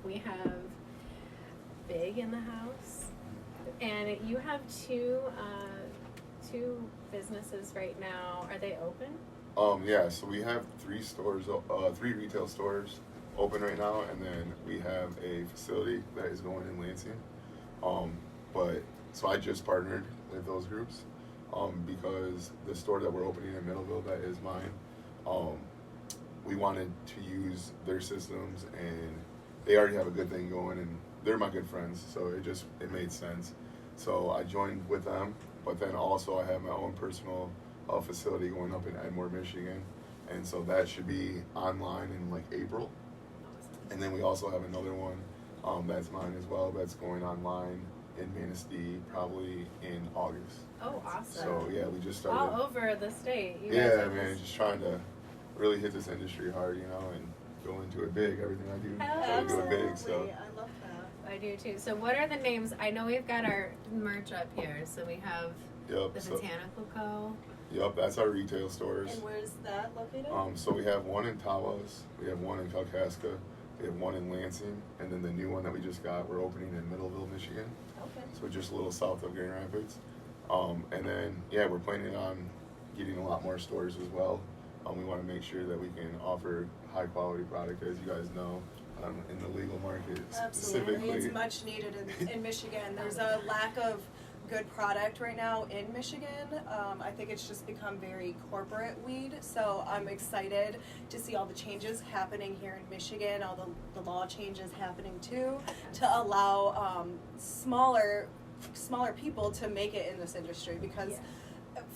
we have Bigg in the house, and you have two businesses right now. Are they open? Yeah, so we have three retail stores open right now, and then we have a facility that is going in Lansing. So I just partnered with those groups because the store that we're opening in Middleville, that is mine, we wanted to use their systems, and they already have a good thing going, and they're my good friends, so it made sense. So I joined with them, but then also I have my own personal facility going up in Edmore, Michigan, and so that should be online in like April. And then we also have another one that's mine as well, that's going online in Manistee probably in August. Oh, awesome. So yeah, we just started. All over the state. Yeah, man, just trying to really hit this industry hard, and go into it big. Everything I do, try to do it big. So I love that. I do too. So what are the names? I know we've got our merch up here. So we have the Botanical Co. Yep, that's our retail stores. And where's that located? So we have one in Tawas, we have one in Kalkaska, we have one in Lansing, and then the new one that we just got, we're opening in Middleville, Michigan. Okay. So just a little south of Grand Rapids. And then, we're planning on getting a lot more stores as well. We want to make sure that we can offer high quality product, as you guys know, in the legal market specifically. Absolutely, it's much needed in Michigan. There's a lack of good product right now in Michigan. I think it's just become very corporate weed, so I'm excited to see all the changes happening here in Michigan, all the law changes happening too, to allow smaller people to make it in this industry, because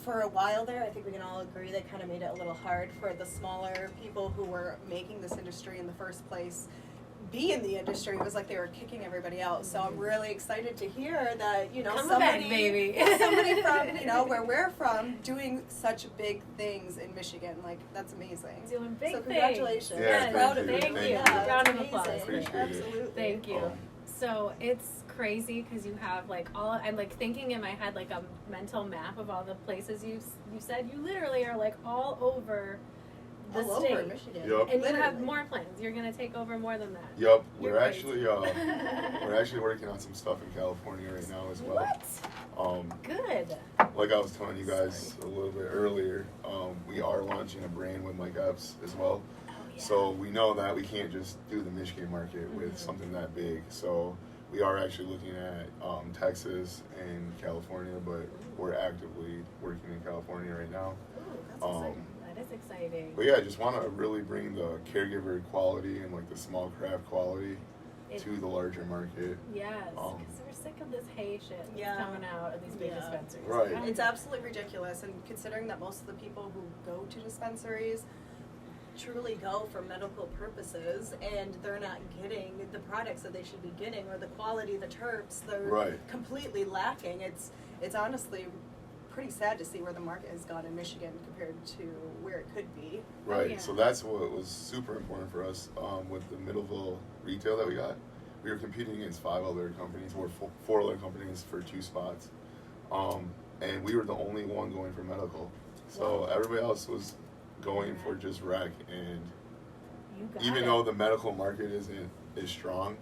for a while there, I think we can all agree, they kind of made it a little hard for the smaller people who were making this industry in the first place be in the industry. It was like they were kicking everybody out. So I'm really excited to hear that, somebody from, where we're from doing such big things in Michigan. Like, that's amazing. Doing big things. So congratulations. Yeah, proud of you. Thank you. Yeah, Round of applause. Appreciate Absolutely. Thank you. So it's crazy because you have I'm thinking in my head like a mental map of all the places you said. You literally are like all over the state. Over Michigan. Yep. And you have more plans. You're gonna take over more than that. Yep, You're we're actually working on some stuff in California right now as well. What? Good. Like I was telling you guys a little bit earlier, we are launching a brand with Mike Epps as well. So we know that we can't just do the Michigan market with something that big. So we are actually looking at Texas and California, but we're actively working in California right now. Ooh, that's exciting. That is exciting. But yeah, I just want to really bring the caregiver quality and like the small craft quality to the larger market. Yes, because we're sick of this hay shit that's coming out of these big dispensaries. Right. It's absolutely ridiculous, and considering that most of the people who go to dispensaries truly go for medical purposes, and they're not getting the products that they should be getting, or the quality, the terps, they're completely lacking. It's honestly pretty sad to see where the market has gone in Michigan compared to where it could be. Right, so that's what was super important for us with the Middleville retail that we got. We were competing against 5 other companies, or 4 other companies for 2 spots. And we were the only one going for medical. So everybody else was going for just rec, and even though the medical market isn't as strong,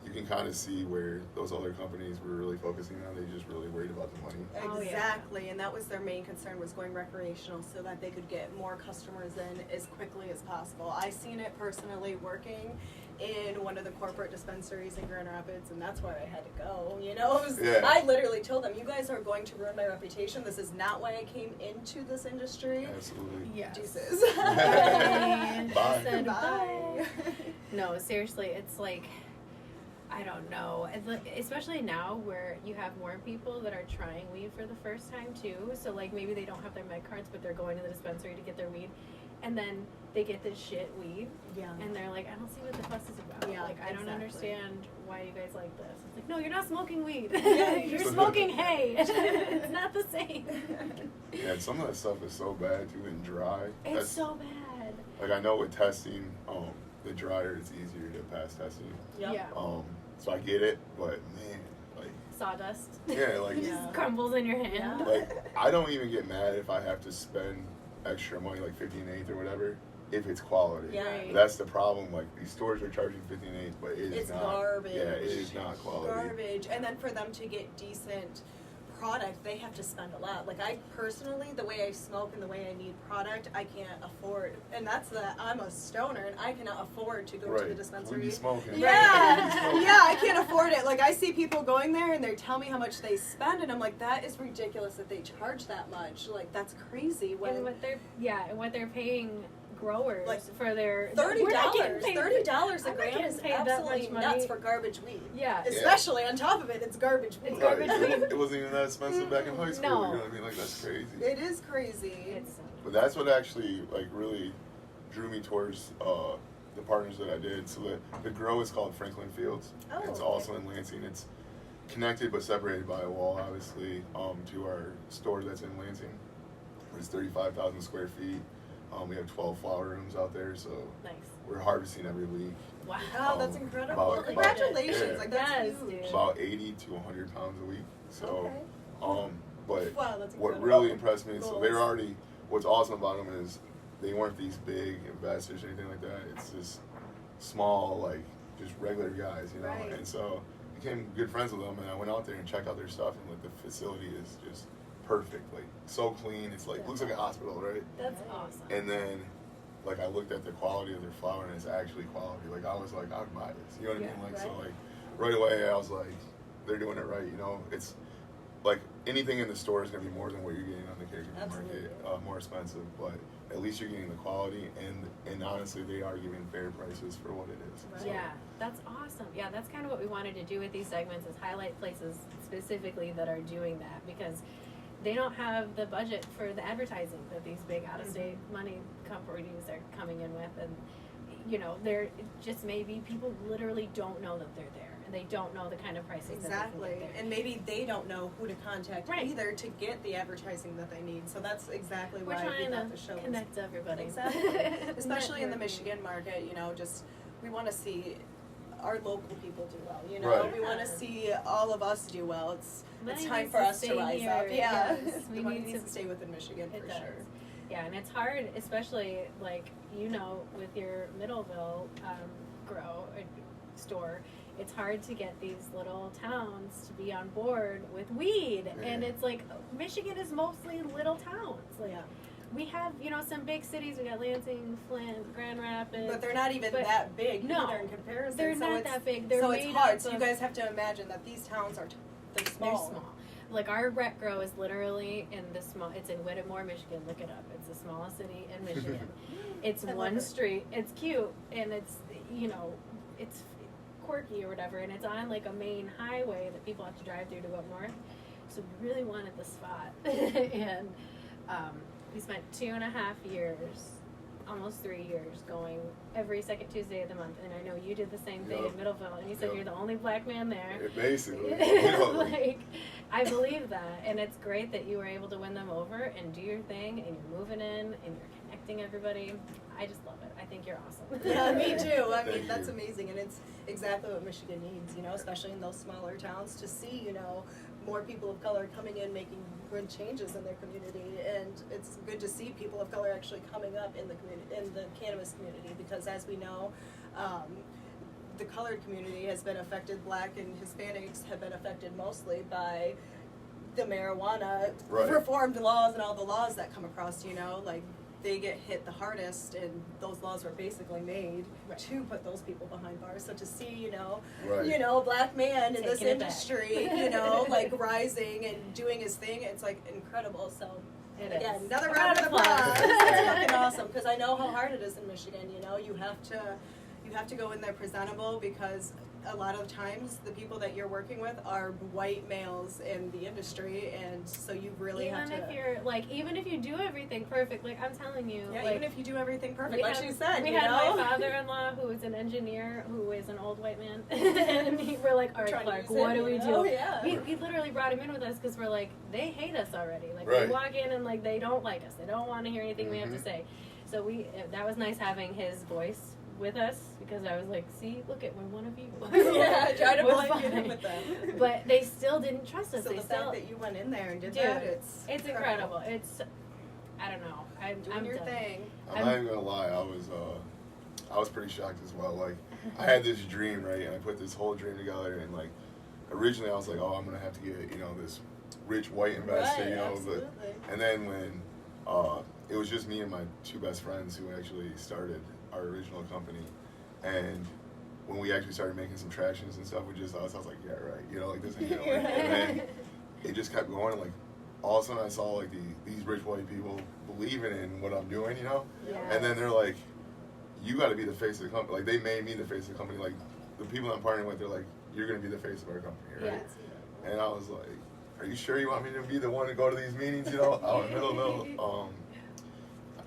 you can kind of see where those other companies were really focusing on. They just really worried about the money. Exactly, and that was their main concern, was going recreational so that they could get more customers in as quickly as possible. I seen it personally working in one of the corporate dispensaries in Grand Rapids, and that's why I had to go. I literally told them, you guys are going to ruin my reputation. This is not why I came into this industry. Absolutely. Yes. Deuces. Bye. Bye. No, seriously, it's like, I don't know, especially now where you have more people that are trying weed for the first time too. So like maybe they don't have their med cards, but they're going to the dispensary to get their weed, and then they get this shit weed, and they're like, I don't see what the fuss is about. I don't understand why you guys like this. It's like, no, you're not smoking weed. You're smoking hay. It's not the same. Yeah, some of that stuff is so bad too, and dry. It's so bad. Like I know with testing, the drier it's easier to pass testing. So I get it, but man, like sawdust. Yeah, like just crumbles in your hand. Like I don't even get mad if I have to spend extra money, like 50 an eighth or whatever, if it's quality. Yeah. Right. That's the problem. Like, these stores are charging $15.8, but it is It's not. garbage. Yeah, it is not quality. Garbage. And then for them to get decent product, they have to spend a lot. Like, I personally, the way I smoke and the way I need product, I can't afford. And that's I'm a stoner, and I cannot afford to go to the Right. dispensary. We be smoking. Yeah, Right. yeah, I can't afford it. Like, I see people going there and they tell me how much they spend, and I'm like, that is ridiculous that they charge that much. Like, that's crazy. And When what they're paying growers Like, for their $30 we're not getting paid- $30 a I'm not gram getting is paid that absolutely much nuts money. for garbage weed. Yeah. Especially on top of it, it's garbage weed. It's Right. garbage weed. It wasn't even that expensive back in high school. No. You know what I mean? Like, that's crazy. It is crazy. It's But that's what actually, like, really drew me towards the partners that I did. So the grow is called Franklin Fields. Oh, It's okay. also in Lansing. It's connected but separated by a wall, obviously, to our store that's in Lansing. It's 35,000 square feet. We have 12 flower rooms out there, so nice. we're harvesting every week. Wow. Wow, that's Um, incredible. about- Congratulations. yeah. Like, that's Yes, huge. dude. About 80 to 100 pounds a week. So, Okay. but Wow, that's what incredible. really impressed me, so Goals. they're already, what's awesome about them is they weren't these big investors or anything like that. It's just small, like, just regular guys, you know? Right. And so I became good friends with them, and I went out there and checked out their stuff, and like the facility is just perfect, like so clean. It's like, looks like a hospital, right? That's awesome. And then, like, I looked at the quality of their flower, and it's actually quality. Like, I was like, I'd buy this. You know what I Yeah, mean? Like, so, right. like, right away, I was like, they're doing it right, you know? It's, like, anything in the store is going to be more than what you're getting on the caregiver market, more expensive, but at least you're getting the quality, and honestly, they are giving fair prices for what it is. Right. So, Yeah, that's awesome. Yeah, that's kind of what we wanted to do with these segments is highlight places specifically that are doing that because they don't have the budget for the advertising that these big out-of-state money companies are coming in with, and you know, they're just maybe people literally don't know that they're there, and they don't know the kind of prices that Exactly. they can get there. And maybe they don't know who to contact Right. either to get the advertising that they need. So that's exactly We're why we trying thought the to show was connect everybody. Exactly. Especially in the Networking. Michigan market, you know, just we want to see our local people do well, you know. Right. We want to see all of us do well. It's Money time needs for to us to stay rise here. up. Yeah. Yes, we The money need needs to- to stay within Michigan It for does. sure. Yeah, and it's hard, especially like you know, with your Middleville grow store. It's hard to get these little towns to be on board with weed, and Yeah. it's like Michigan is mostly little towns. Like Yeah. we have, you know, some big cities. We got Lansing, Flint, Grand Rapids. But they're not even But that big no, either in comparison. they're so not it's, that big. They're so it's made hard. up So you of- guys have to imagine that these towns are they're small. They're small. Like our rec grow is literally in the small. It's in Whittemore, Michigan. Look it up. It's the smallest city in Michigan. It's I love one it. street. It's cute and it's it's quirky or whatever. And it's on like a main highway that people have to drive through to go up north. So we really wanted the spot, and we spent 2.5 years, almost 3 years, going every second Tuesday of the month. And I know you did the same thing Yep. in Middleville, and you said Yep. you're the only black man there. Basically, you know, Like, I believe that, and it's great that you were able to win them over and do your thing, and you're moving in, and you're connecting everybody. I just love it. I think you're awesome. Yeah, me too. I mean, Thank that's you. amazing, and it's exactly what Michigan needs, you know, especially in those smaller towns, to see, you know, more people of color coming in, making good changes in their community, and it's good to see people of color actually coming up in the community, in the cannabis community, because as we know, the colored community has been affected. Black and Hispanics have been affected mostly by the marijuana Right. reformed laws and all the laws that come across, you know, like they get hit the hardest, and those laws were basically made Right. to put those people behind bars. So to see, you know, Right. a black man in this Taking it back. industry, you know, like rising and doing his thing, it's like incredible. So It again, is. another A round of applause. applause. It's fucking awesome, because I know how hard it is in Michigan. You know, you have to go in there presentable, because a lot of times the people that you're working with are white males in the industry, and so you really have Even to. if you're like, even if you do everything perfect, like I'm telling you, Yeah, like, even if you do everything perfect, we like had- she said, we you had know. my father-in-law who is an engineer who is an old white man, and we're like, all right, Trying to Clark, use what it, do we you do? know? Yeah. We literally brought him in with us because we're like, they hate us already. Like Right. we walk in and like they don't like us. They don't want to hear anything we have to Mhm. say. So that was nice having his voice with us, because I was like, see, look at when one of you. Yeah, try to was blend in fine. with them. But they still didn't trust us. So they the still, fact that you went in there and did Dude, that, it's incredible. It's I don't know. Doing I'm your done. thing. I'm not even gonna lie, I was pretty shocked as well. Like, I had this dream, right, and I put this whole dream together, and like, originally I was like, oh, I'm gonna have to get, you know, this rich white investor, Right, you know, absolutely. and then when it was just me and my two best friends who actually started our original company, and when we actually started making some tractions and stuff with just us, I was like, yeah, right, you know, like this ain't gonna work. And then it just kept going, and like all of a sudden I saw like these rich white people believing in what I'm doing, you know, Yes. and then they're like, you got to be the face of the company. Like, they made me the face of the company. Like, the people I'm partnering with, they're like, you're going to be the face of our company, right? Yeah. And I was like, are you sure you want me to be the one to go to these meetings, you know, out in Middleville?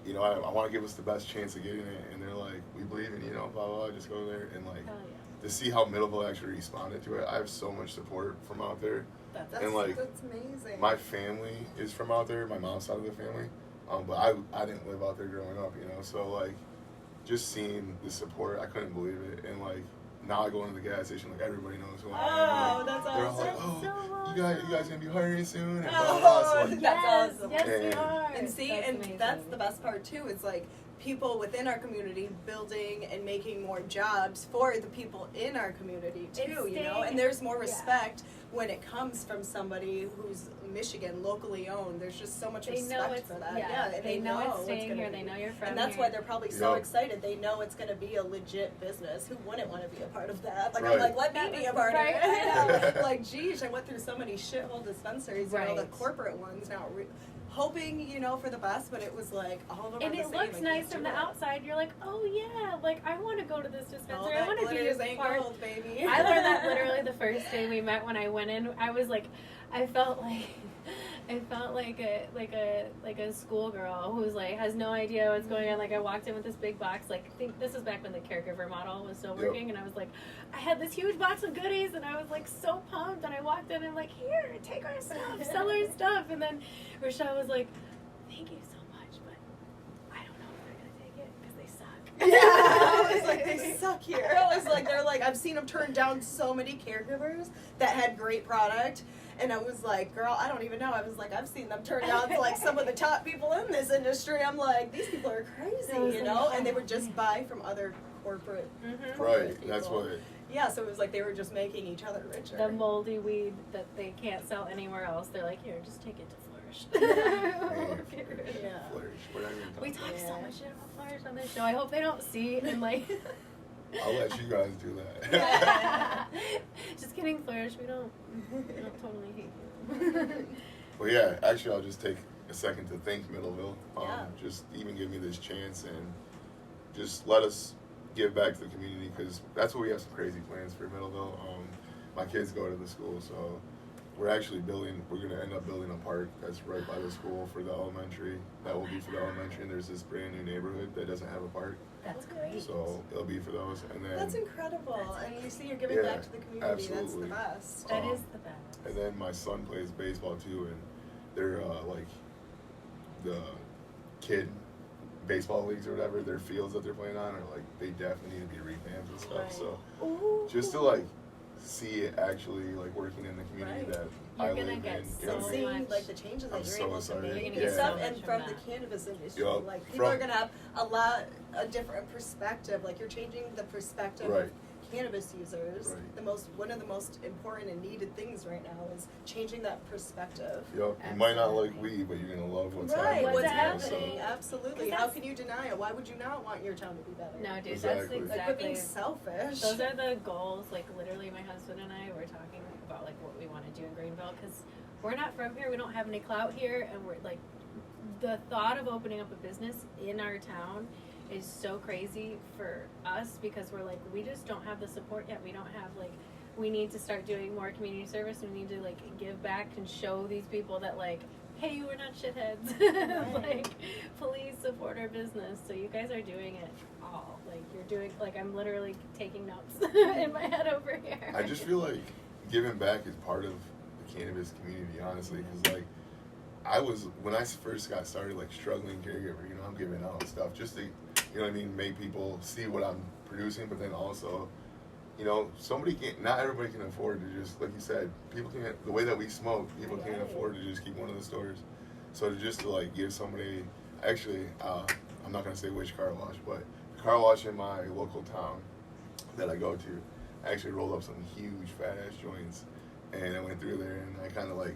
You know, I want to give us the best chance of getting it. And they're like, we believe in you, know, blah, blah, blah, just go there. And, like, Hell yeah. to see how Middleville actually responded to it, I have so much support from out there. That's amazing. My family is from out there, my mom's side of the family. But I didn't live out there growing up, you know, so, like, just seeing the support, I couldn't believe it. And like, now I go into the gas station, like, everybody knows who I am. Like, that's they're all like, awesome. oh, you guys gonna be hiring soon? And blah, blah, blah. So, like, That's awesome. Yes, And- we are. And see, That's and amazing. that's the best part too. It's like people within our community building and making more jobs for the people in our community too, It's you know? staying- And there's more yeah. respect when it comes from somebody who's Michigan, locally owned. There's just so much They know respect it's for that. yeah. And they know it's staying gonna here. be. They know you're from And that's here. why they're probably so Yeah. excited. They know it's going to be a legit business. Who wouldn't want to be a part of that? Like, Right. I'm like, let me be a part Right. of it. You know? Like, geez, I went through so many shithole dispensaries, you know, the Right. corporate ones now. Hoping, you know, for the best, but it was like all of them And are the it same. looks I nice can't from do the it. outside. You're like, oh yeah, like I want to go to this All dispensary. that I want to be glitters a ain't part. gold, baby. I learned that literally the first day we met. When I went in, I was like, I felt like a schoolgirl who's like has no idea what's going on. Like I walked in with this big box. Like I think this is back when the caregiver model was still Yep. working, and I was like, I had this huge box of goodies, and I was like so pumped. And I walked in and I'm like, here, take our stuff, sell our stuff. And then Rochelle was like, thank you so much, but I don't know if they're gonna take it because they suck. Yeah, I was like, they suck here. I was like, they're like, I've seen them turn down so many caregivers that had great product. And I was like, girl, I don't even know. I was like, I've seen them turn down to like some of the top people in this industry. I'm like, these people are I was crazy, you like, know? oh And they would my just buy from other corporate. Mm-hmm. right, that's people. what Yeah, so it was like they were just making each other richer. The moldy weed that they can't sell anywhere else. They're like, here, just take it to Flourish. Yeah. Flourish. We're not even We talking talk so Yeah. much shit about Flourish on this show. I hope they don't see and like. I'll let you guys do that. Just kidding, Flourish. We don't totally hate you. Well, yeah, actually, I'll just take a second to thank Middleville. Yeah. Just even give me this chance and just let us give back to the community, because that's what we have some crazy plans for Middleville. My kids go to the school, so we're going to end up building a park that's right by the school for the elementary. That will be for the elementary, and there's this brand new neighborhood that doesn't have a park. That's great. So it'll be for those. And then That's incredible. That's And you see, you're giving Yeah, back to the community. absolutely. That's the best. That is the best. And then my son plays baseball too, and they're like the kid baseball leagues or whatever. Their fields that they're playing on are like they definitely need to be revamped and stuff. Right. So Ooh. just to like see it actually like working in the community Right. that You're I gonna live get in. so you know And what I mean? seeing much. like the changes that I'm you're so able to excited. make You're and gonna get stuff, so and much from from the that. cannabis industry, Yup. like people From- are gonna have a different perspective. Like you're changing the perspective Right. of cannabis users. Right. One of the most important and needed things right now is changing that perspective. Yup. You might not like Absolutely. weed, but you're gonna love what's Right, happening. what's What's happening? So, Absolutely. 'Cause How that's- can you deny it? Why would you not want your town to be better? No, dude, Exactly. that's Like we're exactly. being selfish. Those are the goals. Like literally, my husband and I were talking about like what we want to do in Greenville because we're not from here. We don't have any clout here, and we're like the thought of opening up a business in our town is so crazy for us because we're like we just don't have the support yet. We don't have like we need to start doing more community service. We need to like give back and show these people that like hey, we're not shitheads. Like please support our business. So you guys are doing it all. Like you're doing like I'm literally taking notes in my head over here. I just feel like giving back is part of the cannabis community, honestly, because like when I first got started, like struggling caregiver, you know, I'm giving out stuff just to, you know what I mean, make people see what I'm producing, but then also, you know, not everybody can afford to just, like you said, people can't, the way that we smoke, people can't Right. afford to just keep one of the stores. So just to like give somebody, actually, I'm not gonna say which car wash, but the car wash in my local town that I go to, I actually rolled up some huge fat ass joints, and I went through there and I kind of like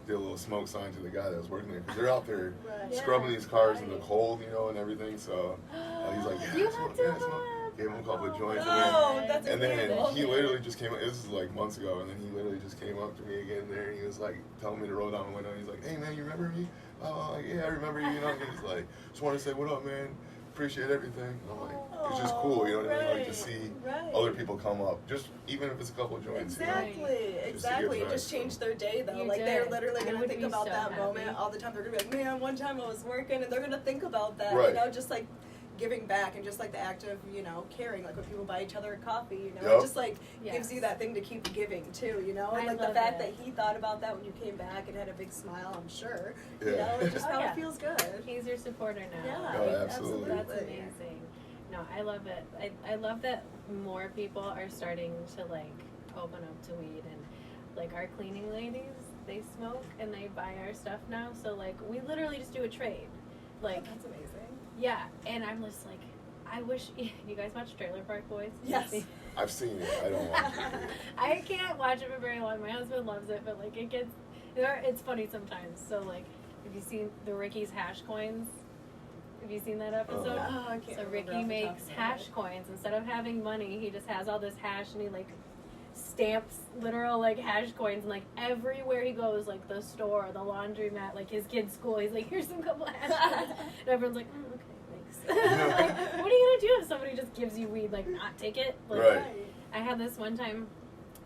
did a little smoke sign to the guy that was working there, because they're out there scrubbing these cars in the cold, you know, and everything. So he's like, yeah, smoke. Gave him a couple of joints, and then he literally just came up. This is like months ago, and then he literally just came up to me again there, and he was like telling me to roll down the window. He's like, "Hey man, you remember me?" Like, yeah, I remember you. You know, and he's like, "Just want to say what up, man. Appreciate everything." And I'm like, it's just cool, you know what I mean? Like to see other people come up, just even if it's a couple of joints. Exactly. It just changed their day though. Like they're literally gonna think about that moment all the time. They're gonna be like, man, one time I was working, and they're gonna think about that. You know, just like giving back and just like the act of, you know, caring, like when people buy each other a coffee, you know, it just like gives you that thing to keep giving too, you know, and like the fact that he thought about that when you came back and had a big smile, I'm sure, you know, it just it feels good. He's your supporter now. Yeah, oh, absolutely. That's amazing. No, I love it. I love that more people are starting to like open up to weed, and like our cleaning ladies, they smoke and they buy our stuff now, so like we literally just do a trade. Like that's amazing. Yeah, and I'm just like, I wish you guys watch Trailer Park Boys. Yes. I've seen it. I don't watch it. I can't watch it for very long. My husband loves it, but like it's funny sometimes. So like, have you seen the Ricky's hash coins? Have you seen that episode? I can't So Ricky makes hash coins. Instead of having money, he just has all this hash, and he like stamps literal like hash coins, and like everywhere he goes, like the store, the laundromat, like his kid's school, he's like, here's some couple hash coins, and everyone's like, okay, thanks. Like, what are you gonna do if somebody just gives you weed? Like, not take it? Like, I had this one time,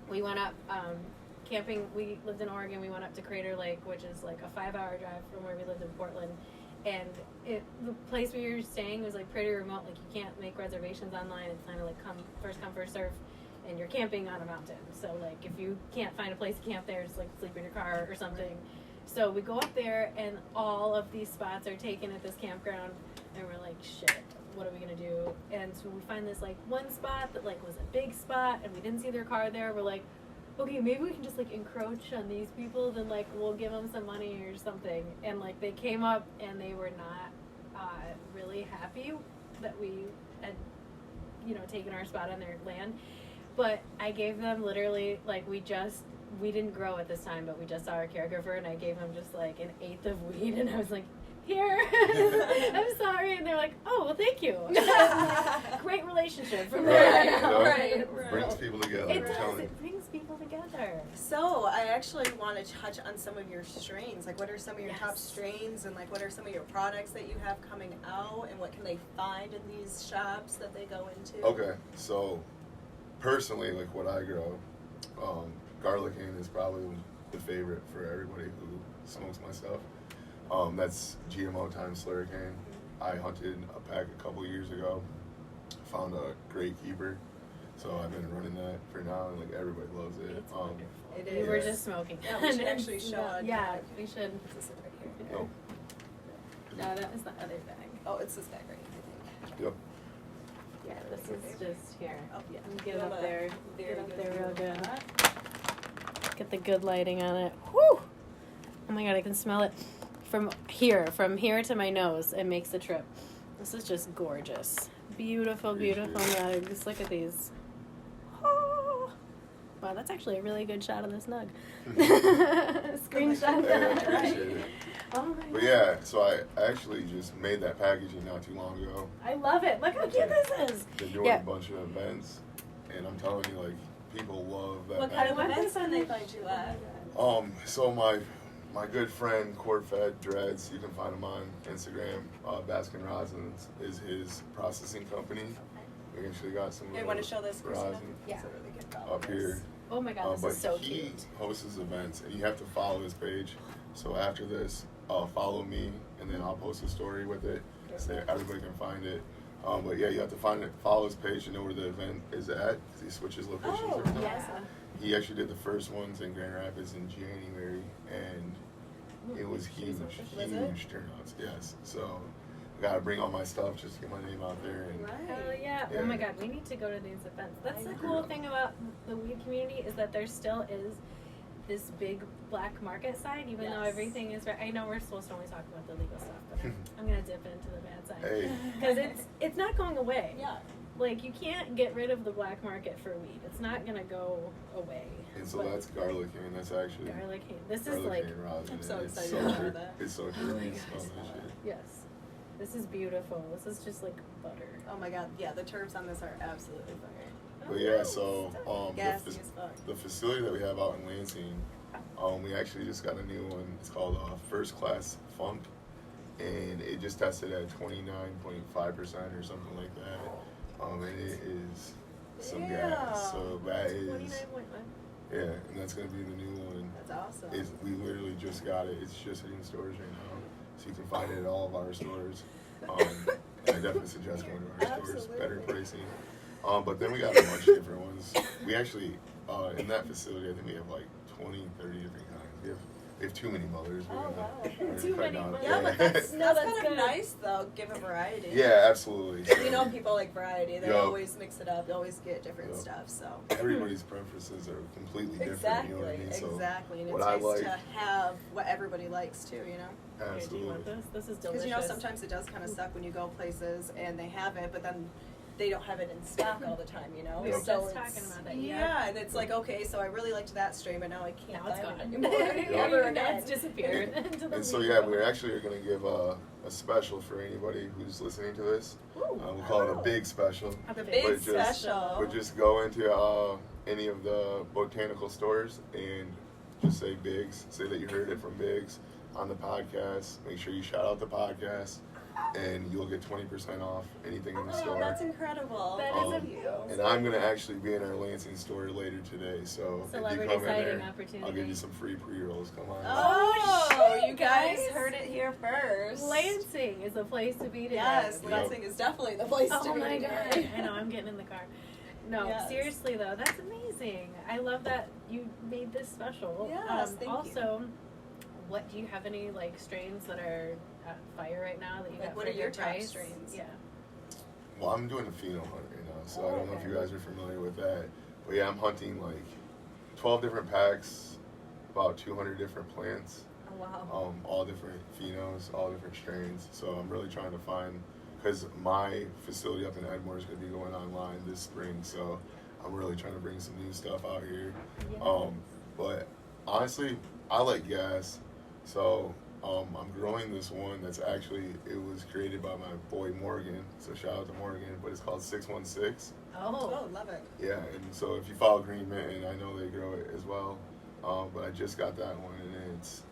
we went up camping. We lived in Oregon. We went up to Crater Lake, which is like a 5-hour drive from where we lived in Portland. And the place we were staying was like pretty remote. Like you can't make reservations online. It's kind of like first come first serve. And you're camping on a mountain. So like if you can't find a place to camp there, just like sleep in your car or something. So we go up there, and all of these spots are taken at this campground, and we're like, shit, what are we gonna do? And so we find this like one spot that like was a big spot, and we didn't see their car there. We're like, okay, maybe we can just like encroach on these people, then like we'll give them some money or something. And like they came up, and they were not really happy that we had, you know, taken our spot on their land. But I gave them literally, like, we didn't grow at this time, but we just saw our caregiver, and I gave them just, like, an eighth of weed, and I was like, here, I'm sorry, and they're like, oh, well, thank you. Great relationship from there. Right. Brings people together. It does, it brings people together. So, I actually want to touch on some of your strains, like, what are some of your top strains, and, like, what are some of your products that you have coming out, and what can they find in these shops that they go into? Okay, so personally, like what I grow, Garlicane is probably the favorite for everybody who smokes my stuff. That's GMO times slurricane. I hunted a pack a couple years ago, found a great keeper, so I've been running that for now, and like everybody loves it. It's wonderful. It is. We were just smoking. Yeah, we should actually show it. Yeah, we should. Is this it right here? No. No, that was the other bag. Oh, it's this bag right here, I think. Yep. Yeah, this is just here. Oh, yeah. Get it up there. Very Get up good there real view of good. that. Get the good lighting on it. Whew! Oh my god, I can smell it from here to my nose. It makes the trip. This is just gorgeous. Beautiful, beautiful nugs. Look at these. Oh. Wow, that's actually a really good shot of this nug. Screenshot that. Appreciate it. Oh my But god. yeah, so I actually just made that packaging not too long ago. I love it. Look how cute this is. Been doing a bunch of events, and I'm telling you, like, people love that What kind of packaging. events can they find you at? So my good friend Corfed Dreads, you can find him on Instagram. Baskin Rosin's is his processing company. We actually got some. You want to show this, Christina? rosin Yeah. So that they can follow up this. here. Oh my god, this But is so he cute. hosts his events, and you have to follow his page. So after this, follow me, and then I'll post a story with it, so everybody can find it. But yeah, you have to follow his page to know where the event is at, because he switches locations Oh, every time. yes. He actually did the first ones in Grand Rapids in January, and it was huge, Was it? huge turnouts. Yes, so I gotta bring all my stuff just to get my name out there. And Right. Hell yeah. Yeah. Oh my god, we need to go to these events. That's I the know. cool thing about the weed community, is that there still is this big black market side, even though Yes. everything is right. I know we're supposed to only talk about the legal stuff, but I'm gonna dip into the bad side Hey. because it's not going away. Yeah. Like, you can't get rid of the black market for weed. It's not gonna go away. And so But that's garlic cane. That's actually garlic cane. This is garlic like, cane rosin. I'm so and excited it's so to try true. that. It's so Oh true. my You gosh. smell that shit. yes, this is beautiful. This is just like butter. Oh my god, yeah, the terps on this are absolutely fire. But yeah, so Gassy as fuck. the facility that we have out in Lansing, we actually just got a new one. It's called First Class Funk, and it just tested at 29.5% or something like that. And it is some gas. So that is 29.1. yeah, and that's gonna be the new one. That's awesome. We literally just got it. It's just hitting stores right now, so you can find it at all of our stores. And I definitely suggest going to our stores. Better Absolutely. pricing. But then we got a bunch of different ones. We actually, in that facility, I think we have like 20, 30 different kinds. We have too many mothers. We're Oh, gonna- wow. we're gonna Too cut many down. mothers. Yeah, but that's, No, that's kind of good. nice though. Give a variety. Yeah, absolutely. You know, people like variety. They Yup. always mix it up. They always get different Yup. stuff. So Everybody's preferences are completely different. exactly, You know what I mean? So exactly. And what it's I nice like- to have what everybody likes too. You know, Here, do you absolutely. want this? This is because delicious. you know sometimes it does kind of suck when you go places and they have it, but then they don't have it in stock all the time. You know, We were so just it's- talking about that, Yeah, yeah. and it's like okay, so I really liked that strain, but now I can't Now it's buy it gone. anymore. Never Now again. it's disappeared. into the And so weed yeah, world. we're actually going to give a special for anybody who's listening to this. Ooh. We'll call it a Oh. big special. The Big big But just- special. But just go into any of the botanical stores and just say Biggs. Say that you heard it from Biggs on the podcast. Make sure you shout out the podcast, and you'll get 20% off anything in the Oh, store. that's incredible. That is Thank a- you. And I'm gonna actually be in our Lansing store later today, so if Celebrity you come in sighting there, opportunity. I'll give you some free pre-rolls. Come on. Oh, shit, you guys guys. heard it here first. Lansing is a place to be today. Yes, Yep. Lansing is definitely the place to Oh be my today. god! I know, I'm getting in the car. No, Yes. seriously though, that's amazing. I love that you made this special. Yes, thank you. also, what do you have any like strains that are at fire right now that you Like, got what for are your top price? strains? Yeah. Well, I'm doing a phenol hunt right now, so I Oh, don't know if okay. you guys are familiar with that. But yeah, I'm hunting like 12 different packs, about 200 different plants, Oh, wow. all different phenols, all different strains. So I'm really trying to find, because my facility up in Edmore is going to be going online this spring, so I'm really trying to bring some new stuff out here. Yeah. But honestly, I like gas, so I'm growing this one that's actually, it was created by my boy Morgan, so shout out to Morgan, but it's called 616. Oh, love it. Yeah, and so if you follow Green Mitten, I know they grow it as well, but I just got that one and it's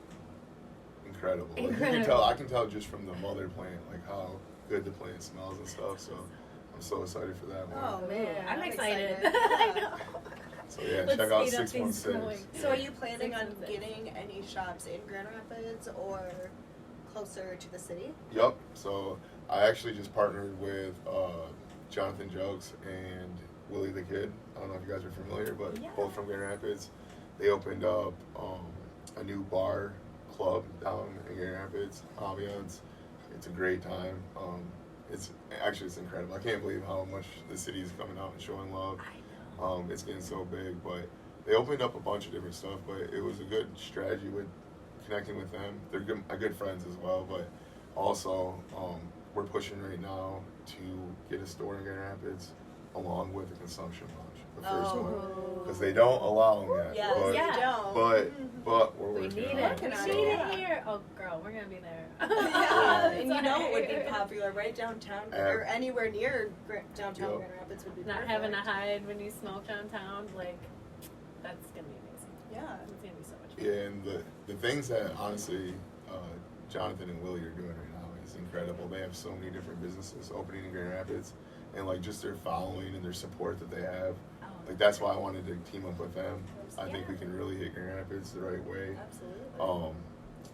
incredible. Like, you can Incredible. tell, I can tell just from the mother plant, like how good the plant smells and stuff, so I'm so excited for that one. Oh, man. I'm excited. Yeah. I know. So yeah, Let's check out speed up these 616. growing. So are you planning on 616. getting any shops in Grand Rapids or closer to the city? Yep. So I actually just partnered with Jonathan Jokes and Willie the Kid. I don't know if you guys are familiar, but Yeah. both from Grand Rapids. They opened up a new bar club down in Grand Rapids. Ambiance. It's a great time. It's incredible. I can't believe how much the city is coming out and showing love. I know. It's getting so big, but they opened up a bunch of different stuff. But it was a good strategy with connecting with them. They're good, my good friends as well. But also, we're pushing right now to get a store in Grand Rapids along with the consumption launch, the first Oh. one, because they don't allow them yet. Yes, but, Yeah. you don't. but we're We working need on it. Working We on need it. it here. Oh, girl, we're gonna be there. Yeah, and you It's know it would be alright. popular right downtown or anywhere near downtown Yep. Grand Rapids would be Not perfect. having to hide when you smoke downtown, like, that's gonna be amazing. Yeah. It's gonna be so much fun. Yeah, and the things that honestly Jonathan and Willie are doing right now is incredible. They have so many different businesses opening in Grand Rapids, and like just their following and their support that they have. Oh, Like that's why I wanted to team up with them. I think Yeah. we can really hit Grand Rapids the right way. Absolutely.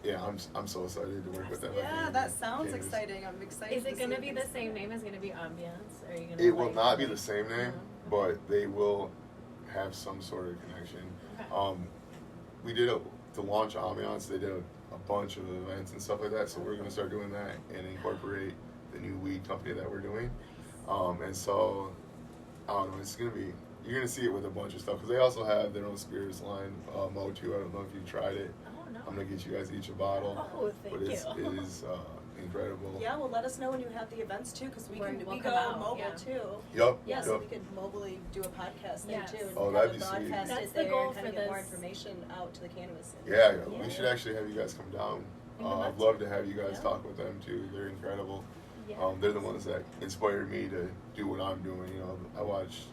Yeah, I'm so excited to work with them. I Yeah, think that sounds Candace- exciting. I'm excited. Is it to gonna see be what the these same do. name? Is it gonna be Ambiance? Or are you gonna? It will like, not be the same name, Oh, but they will have some sort of connection. Okay. We did to launch Ambiance. They did a bunch of events and stuff like that. So we're gonna start doing that and incorporate the new weed company that we're doing. And so I don't know. It's gonna be you're gonna see it with a bunch of stuff because they also have their own spirits line, Mo2. I don't know if you tried it. Oh no. I'm gonna get you guys each a bottle. Oh, thank But you. it is incredible. Yeah, well, let us know when you have the events too, because we We'll go come out, mobile yeah. too. Yup. Yeah, yup. so we could mobily do a podcast there Yes. too, and Oh, have that'd it be sweet. broadcast That's it the there goal and kind of for get more this. information out to the cannabis Yeah, industry. we should actually have you guys come down. We would I'd love love to. to have you guys Yeah. talk with them too. They're incredible. Yeah. They're the ones that inspired me to do what I'm doing. You know, I watched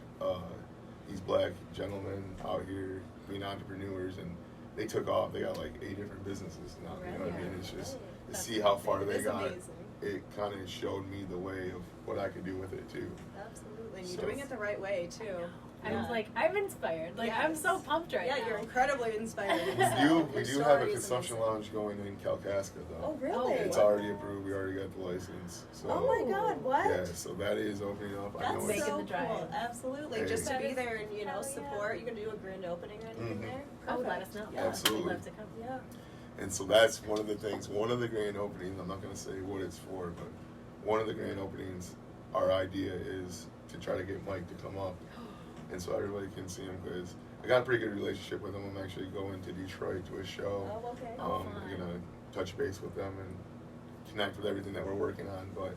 these black gentlemen out here being entrepreneurs, and they took off. They got like 8 different businesses now. You know what I mean? It's just to That's see how far it they is got. amazing. It kind of showed me the way of what I could do with it too. Absolutely, and you're So- doing it the right way too. I Yeah. was like, I'm inspired. Like, I'm so Yes. pumped right Yeah, now. you're incredibly inspiring. We So, do your have a story is consumption amazing. lounge going in Kalkaska though. Oh, really? Oh, It's wow. already approved. We already got the license. So Oh my God! What? yeah, so that is opening up. I That's know Making it's so the drive. cool. Absolutely, Hey. just to That be is- there and hell yeah. support. You gonna do a grand opening or anything Mhm. there? Oh, let Perfect. us know. Yeah. Absolutely. We'd love to come. Yeah. And so that's one of the things, one of the grand openings, I'm not going to say what it's for, but one of the grand openings, our idea is to try to get Mike to come up. And so everybody can see him because I got a pretty good relationship with him. I'm actually going to Detroit to a show. Oh, okay. Oh, I'm fun. going to touch base with them and connect with everything that we're working on. But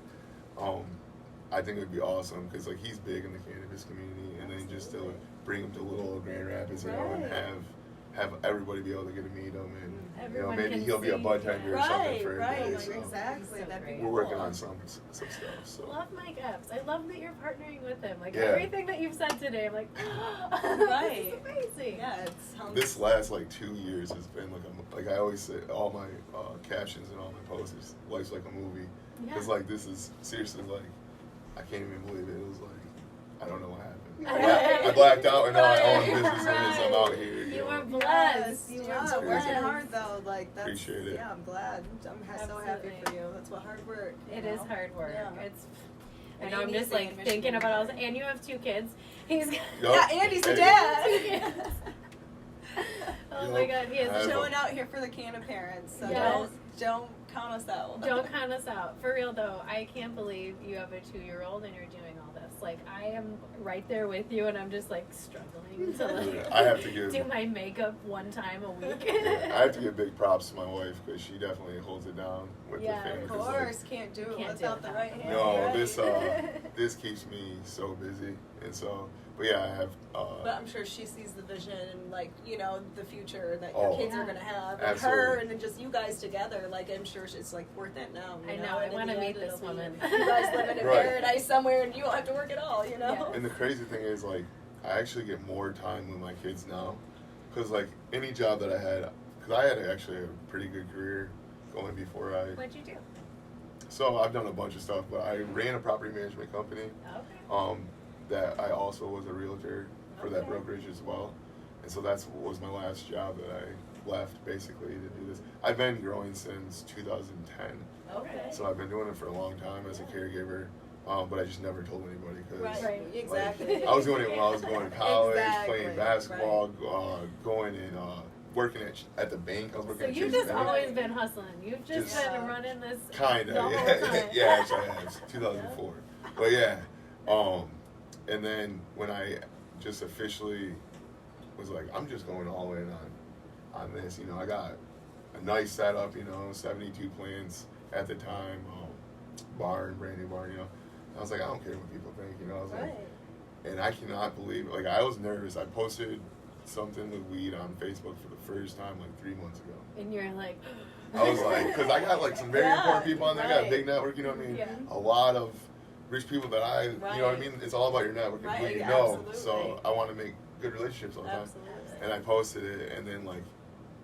I think it would be awesome because like he's big in the cannabis community, and then just to Absolutely. bring him to Little Grand Rapids, you know, and Right. have everybody be able to get to meet him, and Everyone maybe can he'll be a see, bartender or yeah. something Right, for a right, day. like, So exactly. So That'd be great. we're working cool. on some stuff. So Love Mike Epps. I love that you're partnering with him. Like, Yeah. everything that you've said today, I'm like, Right. this is amazing. Yeah, it sounds. this last like 2 years has been like I always say, all my captions and all my posts is life's like a movie. Yeah. It's like this is seriously like I can't even believe it. It was like I don't know what happened. Right. I blacked out and now I own a Right. business and I'm out here. You know. are blessed. Yes, You yeah, are working blessed. hard though. Like that's. Appreciate it. Yeah, I'm glad. I'm so happy Absolutely. for you. That's what hard work. you It is know? hard work. Yeah. It's. I And know. I'm Andy's just in like Michigan. thinking about all. And you have 2 kids. He's. Yup. Yeah, Andy's a Hey. dad. Oh my God, he is. I have Showing out here for the Canna parents. So Yes. don't count us out. Don't count us out. For real though, I can't believe you have a 2-year-old and you're doing all this. Like, I am right there with you, and I'm just like struggling to like Yeah, I have to give do my makeup 1 time a week. I have to give big props to my wife because she definitely holds it down with Yeah, the family. Of 'cause, like, course, can't do it Can't do without it the without right him. hand. no, right? this keeps me so busy, and so. But yeah, I have. But I'm sure she sees the vision and like the future that your Oh, kids are Yeah. gonna have, and her absolutely. and then just you guys together. Like I'm sure it's like worth it now. I you know, I and in wanna the meet end, this it'll be woman. You guys living in Right. paradise somewhere, and you don't have to work at all. Yeah. And the crazy thing is, like, I actually get more time with my kids now, because like any job that I had, because I had actually a pretty good career going before I. What'd you do? So I've done a bunch of stuff, but I ran a property management company. Okay. That I also was a realtor for that Okay. brokerage as well, and so that was my last job that I left basically to do this. I've been growing since 2010, Okay. so I've been doing it for a long time as a caregiver, but I just never told anybody because. Right. Exactly. I was doing it when I was going to college, Exactly, playing basketball, going and working at the bank. I was working So at you've Chase just Bank. always been hustling. You've just Just- been running this Kinda, the whole yeah, time. yeah, actually I have. 2004, but yeah, and then when I just officially was like, I'm just going all in on this. I got a nice setup. 72 plants at the time, brand new barn. I was like, I don't care what people think. I was Right. like. And I cannot believe it. Like, I was nervous. I posted something with weed on Facebook for the first time like 3 months ago. And you're like, I was like, because I got like some very Yeah, important people on there. I got a right. big network, you know what I mean? Yeah. A lot of rich people that I, you know what I Right. mean? It's all about your network and who Right, you know. absolutely. So I want to make good relationships all the time. Absolutely. And I posted it, and then like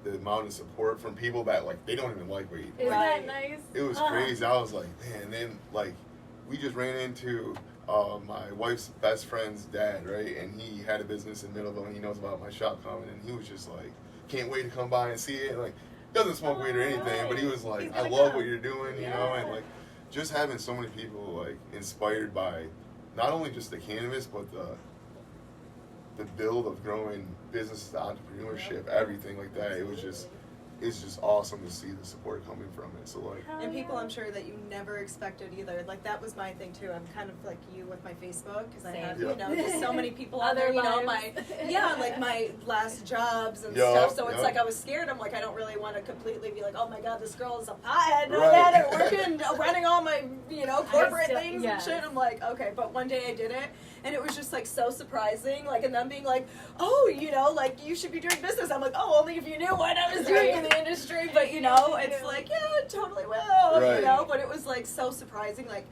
the amount of support from people that like they don't even like weed. isn't Right. that nice? It was Oh. crazy. I was like, man. And then like we just ran into my wife's best friend's dad, right? And he had a business in Middleville, and he knows about my shop coming, and he was just like, can't wait to come by and see it. And, like, doesn't smoke weed or anything, but he was like, He's I gonna love come. what you're doing, you know, and like just having so many people like inspired by not only just the cannabis, but the build of growing businesses, the entrepreneurship, everything like that. It was just it's just awesome to see the support coming from it. So like, And people I'm sure that you never expected either. Like that was my thing too. I'm kind of like you with my Facebook because I have, Yeah. you know, just so many people on Other there, you know, lives. like my last jobs and Yeah, stuff. So it's yeah. like I was scared. I'm like, I don't really want to completely be like, oh my God, this girl is a pothead and all Right. that, or working, running all my, you know, corporate still- things yes. and shit. I'm like, okay. But one day I did it and it was just like so surprising. Like, and them being like, oh, you know, like you should be doing business. I'm like, oh, only if you knew what I was doing in the industry. But you know, it's like, yeah, I totally will, Right. you know, but it was like so surprising, like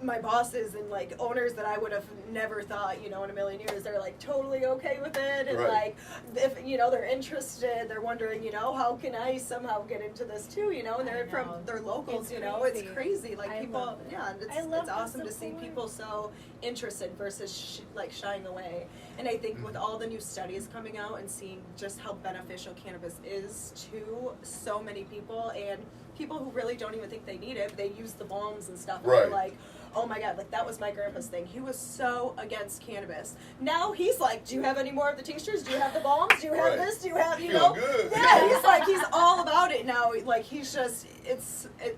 my bosses and like owners that I would have never thought, you know, in a million years, they're like totally okay with it, and Right. like if you know they're interested, they're wondering, you know, how can I somehow get into this too, you know, and I they're know. from they're locals, It's you know, crazy. it's crazy, like I people, love it. yeah, and I love it's the awesome to see support. people so interested versus like shying away. And I think with all the new studies coming out and seeing just how beneficial cannabis is to so many people, and people who really don't even think they need it, but they use the balms and stuff, and they're Right. like, oh my God, like that was my grandpa's thing. He was so against cannabis. Now he's like, do you have any more of the tinctures? Do you have the balms? Do you have Right. this? Do you have, you Feel know? good. Yeah, he's all about it now. Like he's just,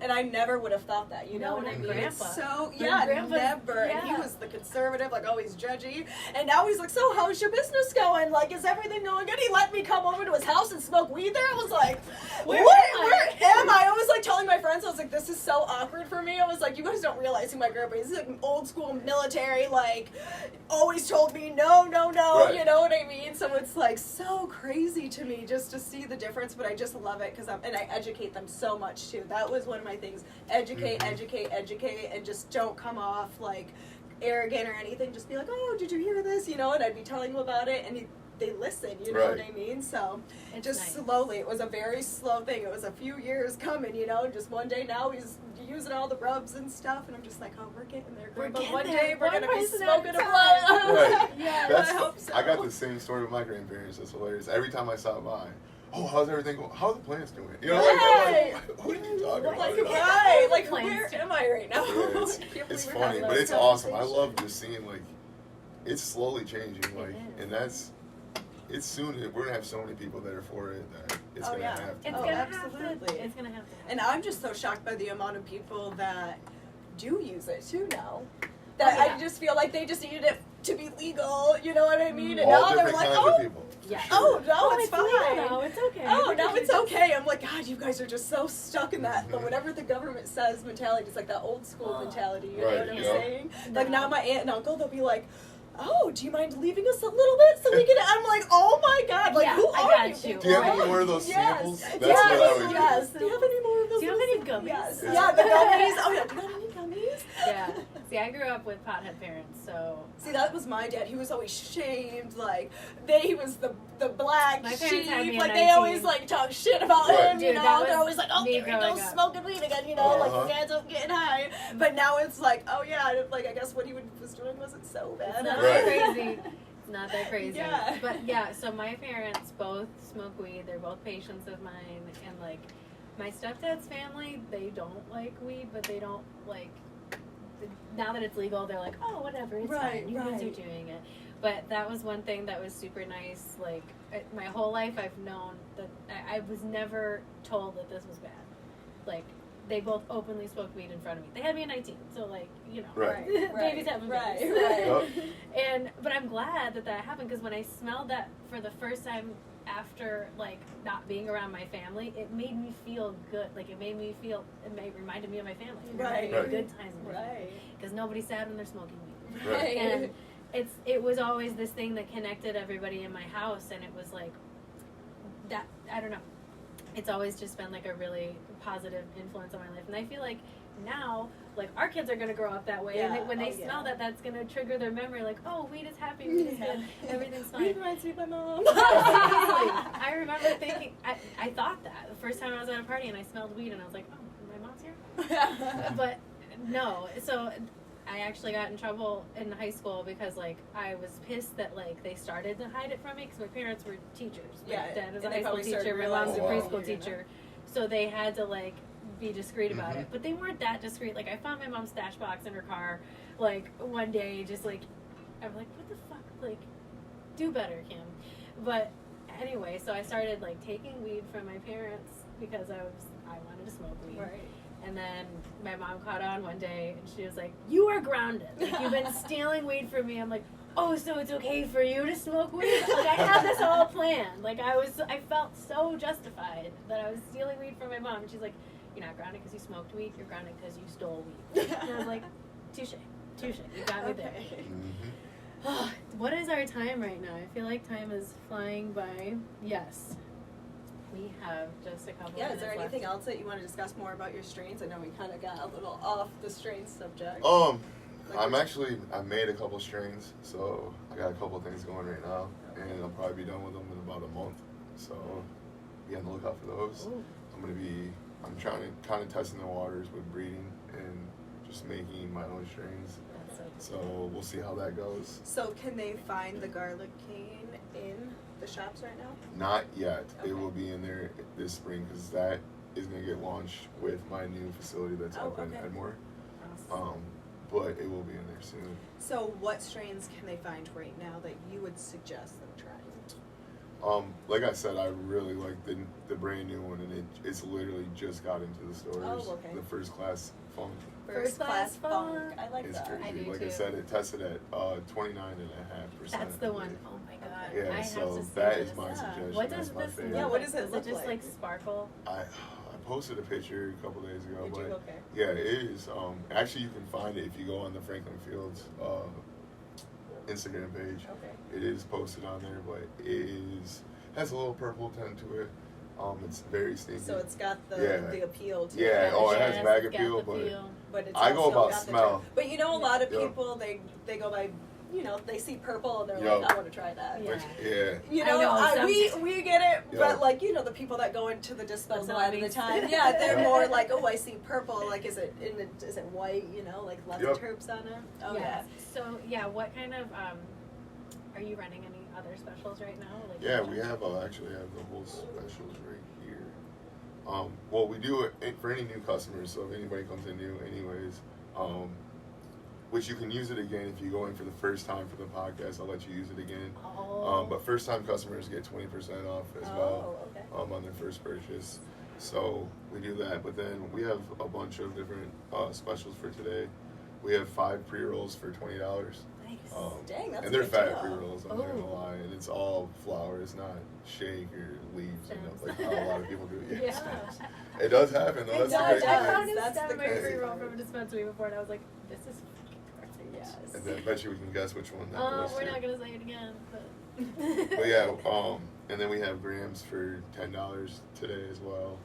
and I never would have thought that, you know No, what I my mean? grandpa. It's so, My yeah, grandpa's- never. And he yeah. was the conservative, like always judgy. And now he's like, so how's your business going? Like, is everything going good? He let me come over to his house and smoke weed there. I was like, where am I? I was like telling my friends, I was like, this is so awkward for me. I was like, you guys don't realize who my grandpa is. He's like an old school military, like, always told me no, Right. you know what I mean? So it's like so crazy to me just to see the difference, but I just love it because and I educate them so much too. That was one of my things. Educate, and just don't come off like arrogant or anything. Just be like, oh, did you hear this? You know, and I'd be telling them about it, and they listen, you know Right. what I mean? So It's just nice. slowly, it was a very slow thing. It was a few years coming, you know, just one day now he's using all the rubs and stuff, and I'm just like, oh, we're getting there. We're But getting one there. day we're One going to be person at smoking a a time. blunt. Right. Yeah. That's I hope so. I got the same story with my grandparents. That's hilarious. Every time I stop by, oh, how's everything going? How are the plants doing? You know, Right. like, what are you talking Like, about? Like, You know? right, like, Planes. where am I right now? Yeah, I it's can't it's believe we're funny, having but this it's awesome. I conversation. love just seeing like it's slowly changing, like, is. and that's it's soon. We're gonna have so many people that are for it that it's Oh, gonna yeah. have to. It's Oh, gonna absolutely. have to. It's gonna have to. And I'm just so shocked by the amount of people that do use it too now. That Oh, yeah. I just feel like they just needed it to be legal, you know what I mean? And All now they're different like, kinds oh, of people. for Yeah. sure. oh, no, Oh, it's legal fine. now. It's okay. Oh, now it's okay. I'm like, God, you guys are just so stuck in that, Mhm. whatever the government says mentality. It's like that old school Oh. mentality, you Right, know what I'm yeah. saying? Like No. now my aunt and uncle, they'll be like, oh, do you mind leaving us a little bit so we can, I'm like, oh my God, like Yeah, who I are got you? you. Do you have Right. any more of those Yes. samples? Yes. That's what I would Yes. do. Do you have any more of those? Do you have any gummies? Yes. Yeah. Yeah, the gummies. Oh yeah, do you got any gummies? Yeah. See, I grew up with pothead parents, so See, that was my dad. He was always shamed. Like he was the black My sheep. parents had me at Like they 19. always like talk shit about Right. him. You Dude, know, that they're was always like, oh, me here he goes growing up. smoking weed again. You know, like Uh-huh. his dad's up getting high. But now it's like, oh yeah, like I guess what he was doing wasn't so bad. it's not Right. that crazy. It's not that crazy. Yeah. But yeah, so my parents both smoke weed. They're both patients of mine, and like my stepdad's family, they don't like weed, but they don't like. Now that it's legal, they're like, oh, whatever, it's Right, fine. You guys are right. doing it. But that was one thing that was super nice. Like my whole life, I've known that I was never told that this was bad. Like they both openly smoked weed in front of me. They had me at 19, so like you know, Right. babies have right, babies. right. But I'm glad that happened because when I smelled that for the first time after like not being around my family, it made me feel good. Like it reminded me of my family. It reminded me of Right. good times in my family. Right. Because nobody's sad when they're smoking weed. Right. And it was always this thing that connected everybody in my house, and it was like that. I don't know. It's always just been like a really positive influence on my life, and I feel like now, like our kids are gonna grow up that way, and Yeah. when they Oh, smell yeah. that, that's gonna trigger their memory. Like, oh, weed is happy, weed is good, everything's fine. Weed reminds me of my mom. Seriously, I remember thinking, I thought that the first time I was at a party and I smelled weed, and I was like, oh, my mom's here. But no, so I actually got in trouble in high school because like I was pissed that like they started to hide it from me because my parents were teachers. My Yeah, dad was a and high they school probably started teacher, my mom's a realizing, preschool you know. teacher, so they had to like be discreet about Mhm. it. But they weren't that discreet. Like I found my mom's stash box in her car like one day, just like I'm like, what the fuck, like do better, Kim. But anyway, so I started like taking weed from my parents because I wanted to smoke weed. Right. And then my mom caught on one day, and she was like, "You are grounded. Like, you've been stealing weed from me." I'm like, "Oh, so it's okay for you to smoke weed?" Like, I had this all planned. Like, I felt so justified that I was stealing weed from my mom. And she's like, "You're not grounded because you smoked weed. You're grounded because you stole weed." And I was like, touche. You got me there. Mm-hmm. What is our time right now? I feel like time is flying by. Yes. We have just a couple Yeah, minutes is there anything left. else that you want to discuss more about your strains? I know we kind of got a little off the strain subject. I made a couple strains, so I got a couple things going right now, and I'll probably be done with them in about a month. So be on the lookout for those. Ooh. I'm trying to kind of testing the waters with breeding and just making my own strains. That's So we'll see how that goes. So can they find the garlic cane in the shops right now? Not yet. Okay. It will be in there this spring because that is going to get launched with my new facility that's up in okay. Edmore. awesome. But it will be in there soon. So what strains can they find right now that you would suggest them trying? Like I said, I really like the brand new one, and it's literally just got into the stores. Oh, okay. The First Class Funk. First class funk. I like It's that. crazy. I do like too. I said, it tested at 29.5%. That's the one. Oh my god. Yeah, I have so to see that this. is my suggestion. What That's does my this favorite. look Yeah, what like? does it Does look it just like? sparkle? I posted a picture a couple days ago, Did but you? Okay. yeah, it is. Actually, you can find it if you go on the Franklin Fields Instagram page. Okay. It is posted on there, but has a little purple tint to it. It's very stinky. So it's got the Yeah. appeal to Yeah, it. oh, it has Yes, bag it's got appeal, the but feel. But it's I go also about got the smell. But you know, a lot of Yeah. people they go by, they see purple and they're Yeah. like, I want to try that. Yeah. which, yeah. You I know, know, we get it, Yeah. but like the people that go into the disposal That's at the nice. time, yeah, they're Yeah. more like, oh, I see purple. Like, is it white? Like lots Yep. of terps on it. Oh Yes. So yeah, what kind of are you running any other specials right now? Like Yeah, we have actually have the whole specials right here. Well, we do it for any new customers. So if anybody comes in new, anyways, which you can use it again if you go in for the first time for the podcast. I'll let you use it again. Oh. But first time customers get 20% off as well on their first purchase. So we do that. But then we have a bunch of different specials for today. We have 5 pre-rolls for $20. Nice. Dang, that's and they're a good fat deal. pre-rolls, I'm not gonna Oh. lie. And it's all flour, it's not shake or leaves, like how a lot of people do. Yeah, Yeah. stems. It does happen though, It that's the does, great I yeah. thing. found a That's stem the my crazy pre-roll part. from a dispensary before, and I was like, "This is fucking perfect." Yes. And then I bet you we can guess which one that was. We're too. not gonna say it again, but. But yeah, and then we have grams for $10 today as well.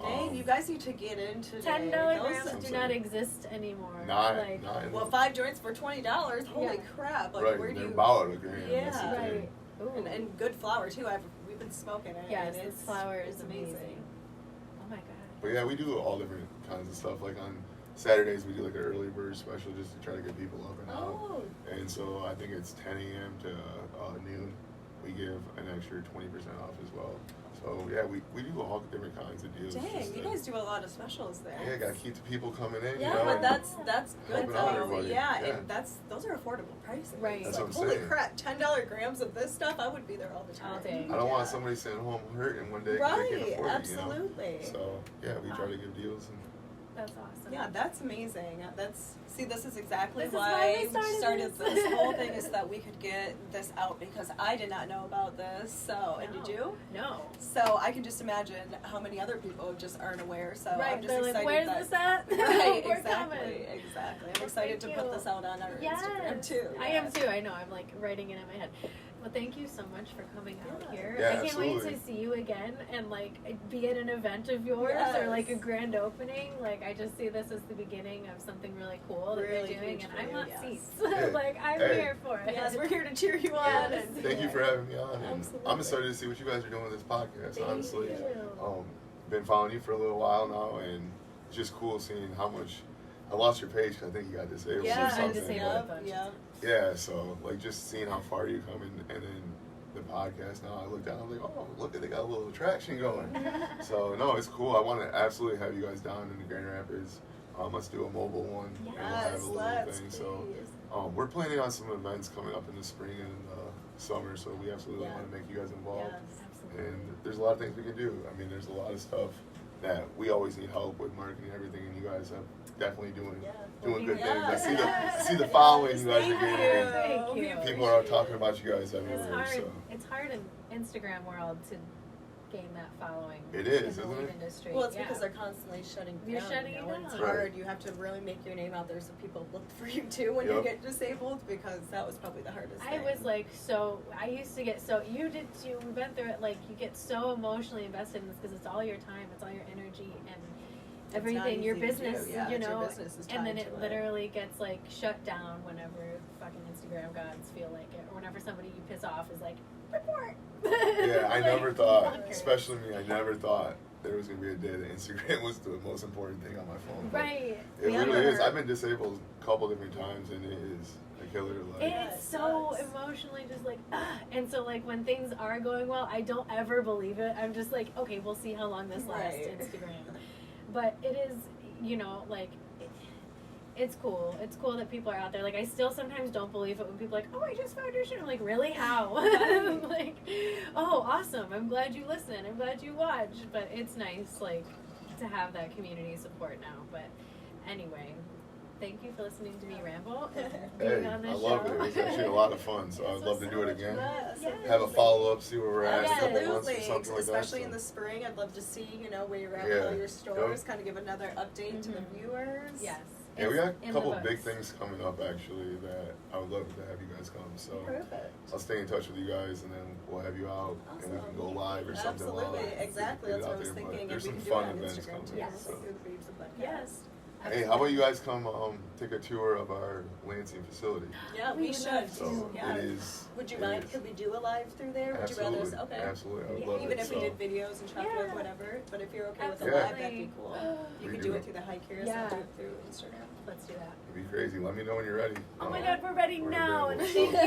Dang, you guys need to get into $10 those. grams do not exist anymore. Not, Like, not in Well, 5 joints for $20. Holy Yeah. crap! Like, right, where do they're you? about a gram. Yeah. That's the right. thing. Ooh. And good flour too. We've been smoking it. Yes, and this flour is it's amazing. Oh my god. But yeah, we do all different kinds of stuff. Like on Saturdays, we do like an early bird special just to try to get people up and out. Oh, And so I think it's 10 a.m. to noon. We give an extra 20% off as well. So yeah, we do all different kinds of deals. dang! just You to- guys do a lot of specials there. Yeah, gotta keep the people coming in. Yeah, you know, but and that's good helping out though. everybody. Yeah, Yeah. and those are affordable prices. Right. That's Like, what I'm holy saying. crap! $10 grams of this stuff, I would be there all the time. All day. I don't want Yeah. somebody sitting home hurting one day 'cause they Right, can't afford absolutely. it. You know? So yeah, we try to give deals. And That's awesome. Yeah, that's amazing. This is exactly This is why why we we started this. this whole thing is that we could get this out because I did not know about this. So, and did you? No. So I can just imagine how many other people just aren't aware. So Right. I'm just They're excited like, where's that this at? right, We're exactly, coming. exactly. I'm Well, excited to thank put you. this out on our Yes. Instagram too. I am too. I know. I'm like writing it in my head. Well, thank you so much for coming out Yeah. here. Yeah, I can't wait absolutely. to see you again and like be at an event of yours or like a Yes. grand opening. Like I just see this as the beginning of something really cool that Really you're doing, huge and for I you, want yes. seats. Yeah. Like I'm Hey. here for it. Yes, we're here to cheer you on. Yes. And thank you for having me on. And Absolutely. I'm excited to see what you guys are doing with this podcast. Thank honestly, you. Been following you for a little while now, and it's just cool seeing how much. I lost your page 'cause I think you got disabled Yeah, or something. disabled. yep, but yep. yeah, so like just seeing how far you come and then the podcast now, I looked down, I'm like, oh, look, they got a little traction going. So no, it's cool. I want to absolutely have you guys down in the Grand Rapids. Let's do a mobile one. And we'll have Yes, a little let's thing. So please. we're planning on some events coming up in the spring and summer. So we absolutely Yeah. want to make you guys involved. Yes. Absolutely. And there's a lot of things we can do. I mean, there's a lot of stuff that we always need help with marketing and everything, and you guys have definitely doing good things. Yeah. I see the following you guys are Thank getting. Thank you. And people are talking about you guys It's everywhere. hard. So It's hard in Instagram world to gain that following. it is, in the isn't weed it? industry. Well, it's yeah. because they're constantly shutting You're down. shutting you it know, and it's down. Right. hard. You have to really make your name out there so people look for you too when you Yep. get disabled, because that was probably the hardest I thing. was like, so I used to get so you did too. We went through it. Like you get so emotionally invested in this because it's all your time, it's all your energy, and It's not everything. Your easy to do. business, Yeah, you it's your know, business is and then tied it to literally gets like shut down whenever fucking Instagram gods feel like it, or whenever somebody you piss off is like, report. Yeah, I Like, never thought, fuckers. especially me, I never thought there was gonna be a day that Instagram was the most important thing on my phone. But Right. it Yeah. really is. I've been disabled a couple different times, and it is a killer. Like, Yeah, It's it so sucks. emotionally just like, and so like when things are going well, I don't ever believe it. I'm just like, okay, we'll see how long this lasts, Right. Instagram. But it is, you know, like, it's cool. It's cool that people are out there. Like, I still sometimes don't believe it when people are like, oh, I just found your shit. I'm like, really? How? I'm like, oh, awesome. I'm glad you listen. I'm glad you watch. But it's nice, like, to have that community support now. But anyway, thank you for listening to me ramble and being hey, on I this love show. it. It was actually a lot of fun, so This I'd love was to so do it much again. fun. Yes. Have a follow up, see where we're at in a couple months or Absolutely, something like that. especially in so. the spring. I'd love to see, you know, where you're at Yeah. with all your stores, Yep. kind of give another update to the Mhm. viewers. Yes. Yeah, we got It's a in couple the big books. things coming up actually that I would love to have you guys come. So Perfect. I'll stay in touch with you guys, and then we'll have you out, and we can go live or something. Absolutely, live. exactly. Get it That's what out I was there, but thinking. there's and some we can fun do it on events Instagram coming. too. Yes. So. Like the Babes of Podcast. Yes. Hey, how about you guys come take a tour of our Lansing facility? Yeah, We we would should. love So Yeah. it is. Would you it mind? is- Could we do a live through there? Would Absolutely. you rather? Okay. Absolutely, I would Yeah. love Even it. if we so. did videos and chopped Yeah. up whatever, but if you're okay with the Yeah. live, that'd be cool. You We could do do it. it through the Hike Here, Yeah. so do it through Instagram. Let's do that. It'd be crazy. Let me know when you're ready. Oh my God, we're ready We're now. available. And thank you